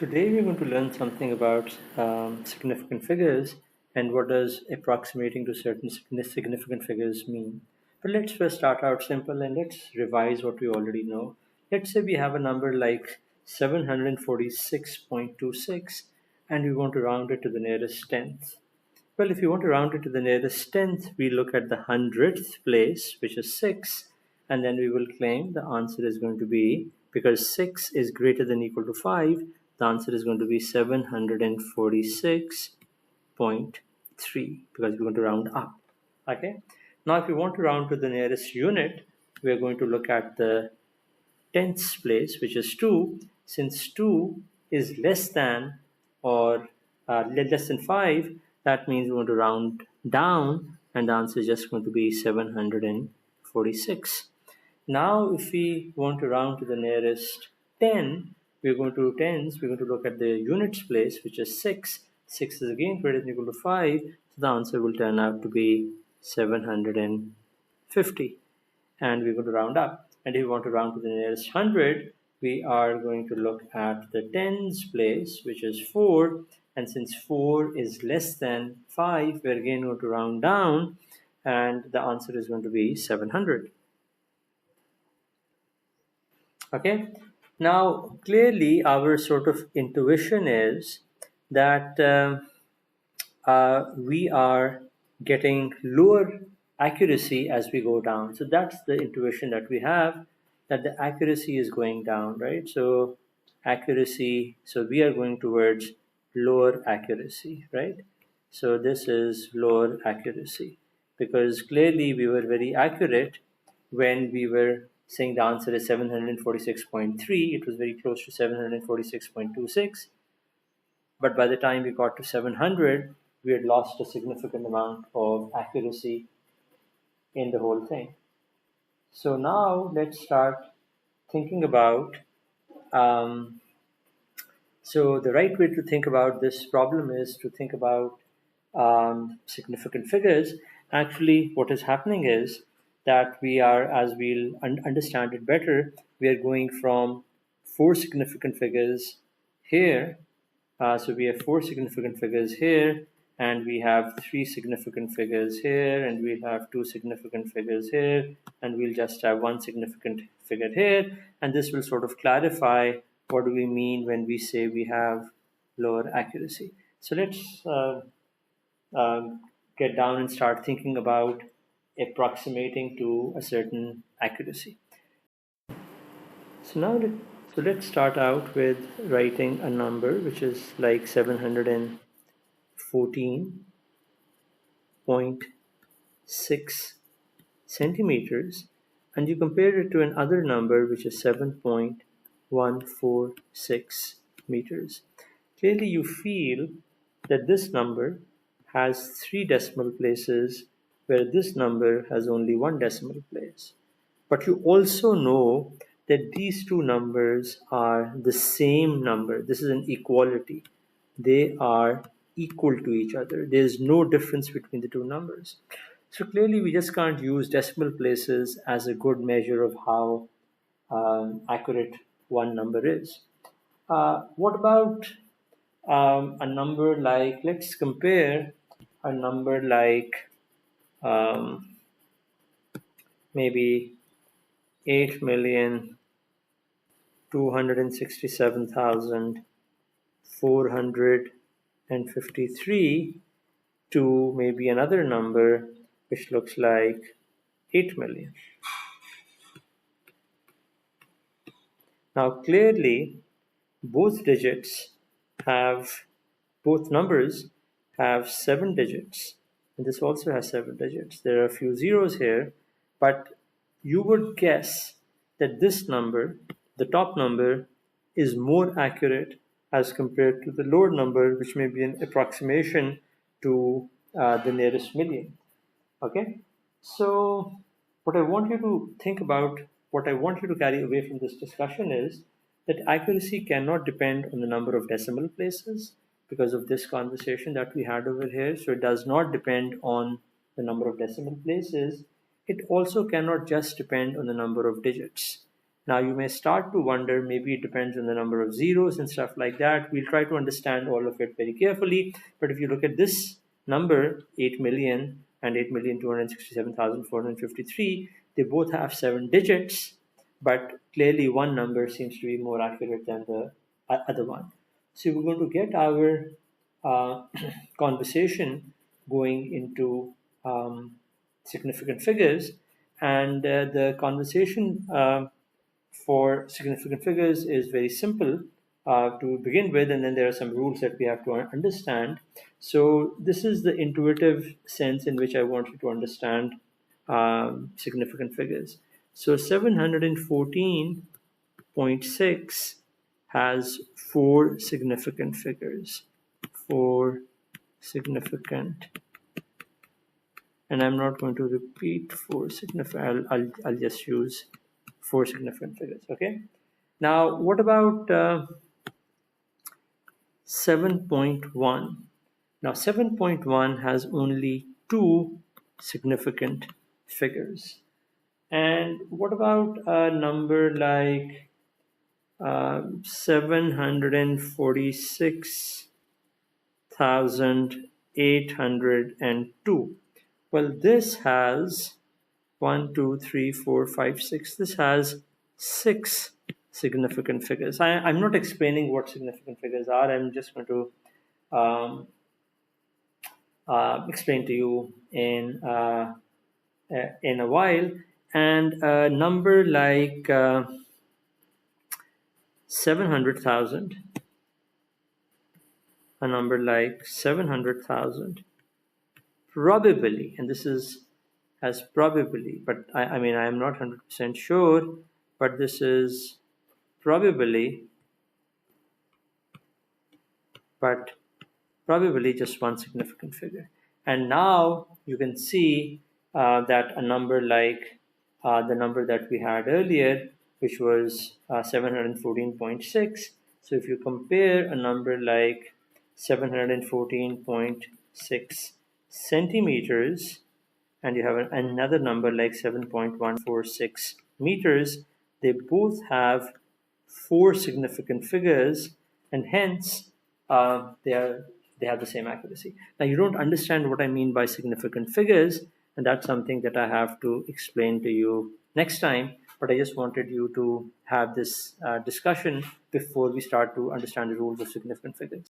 Today we're going to learn something about significant figures and what does approximating to certain significant figures mean. But let's first start out simple and let's revise what we already know. Let's say we have a number like 746.26 and we want to round it to the nearest tenth. Well, if you want to round it to the nearest tenth, we look at the hundredth place, which is 6, and then we will claim the answer is going to be, because 6 is greater than equal to 5, the answer is going to be 746.3, because we're going to round up. Okay. Now, if you want to round to the nearest unit, we are going to look at the tenths place, which is 2. Since 2 is less than or less than 5, that means we want to round down, and the answer is just going to be 746. Now, if we want to round to the nearest 10, we're going to look at the units place, which is 6. 6 is again greater than or equal to 5, so the answer will turn out to be 750, and we're going to round up. And if we want to round to the nearest 100, we are going to look at the tens place, which is 4. And since 4 is less than 5, we're again going to round down, and the answer is going to be 700. Okay. Now, clearly, our sort of intuition is that we are getting lower accuracy as we go down. So that's the intuition that we have, that the accuracy is going down, right? So accuracy, so we are going towards lower accuracy, right? So this is lower accuracy, because clearly we were very accurate when we were saying the answer is 746.3. It was very close to 746.26. But by the time we got to 700, we had lost a significant amount of accuracy in the whole thing. So now let's start thinking about, so the right way to think about this problem is to think about significant figures. Actually, what is happening is that we are, as we'll understand it better, we are going from 4 significant figures here. So we have 4 significant figures here, and we have 3 significant figures here, and we'll have 2 significant figures here, and we'll just have 1 significant figure here. And this will sort of clarify what do we mean when we say we have lower accuracy. So let's get down and start thinking about approximating to a certain accuracy. So now let's start out with writing a number which is like 714.6 centimeters, and you compare it to another number which is 7.146 meters. Clearly you feel that this number has 3 decimal places, where this number has only 1 decimal place. But you also know that these 2 numbers are the same number. This is an equality. They are equal to each other. There is no difference between the 2 numbers. So clearly we just can't use decimal places as a good measure of how accurate one number is. What about a number like, let's compare a number like maybe 8,267,453 to maybe another number which looks like 8 million. Now clearly both numbers have 7 digits, and this also has 7 digits. There are a few zeros here, but you would guess that this number, the top number, is more accurate as compared to the lower number, which may be an approximation to the nearest million. Okay? So what I want you to think about, what I want you to carry away from this discussion is that accuracy cannot depend on the number of decimal places because of this conversation that we had over here. So it does not depend on the number of decimal places. It also cannot just depend on the number of digits. Now you may start to wonder, maybe it depends on the number of zeros and stuff like that. We'll try to understand all of it very carefully. But if you look at this number, 8 million and 8,267,453, they both have 7 digits, but clearly one number seems to be more accurate than the other one. So we're going to get our conversation going into significant figures, and the conversation for significant figures is very simple to begin with, and then there are some rules that we have to understand. So this is the intuitive sense in which I want you to understand significant figures. So 714.6 has 4 significant figures. 4 significant, and I'm not going to repeat 4 significant. I'll just use 4 significant figures. Okay. Now, what about 7.1? Now, 7.1 has only 2 significant figures. And what about a number like 746,802? Well, this has 1, 2, 3, 4, 5, 6. This has 6 significant figures. I'm not explaining what significant figures are. I'm just going to explain to you in a while. And a number like 700,000, a number like 700,000, probably, and this is as probably, but I mean, I am not 100% sure, but this is probably, but probably just one significant figure. And now you can see that a number like the number that we had earlier, which was 714.6. So if you compare a number like 714.6 centimeters, and you have another number like 7.146 meters, they both have 4 significant figures, and hence they have the same accuracy. Now, you don't understand what I mean by significant figures, and that's something that I have to explain to you next time. But I just wanted you to have this discussion before we start to understand the rules of significant figures.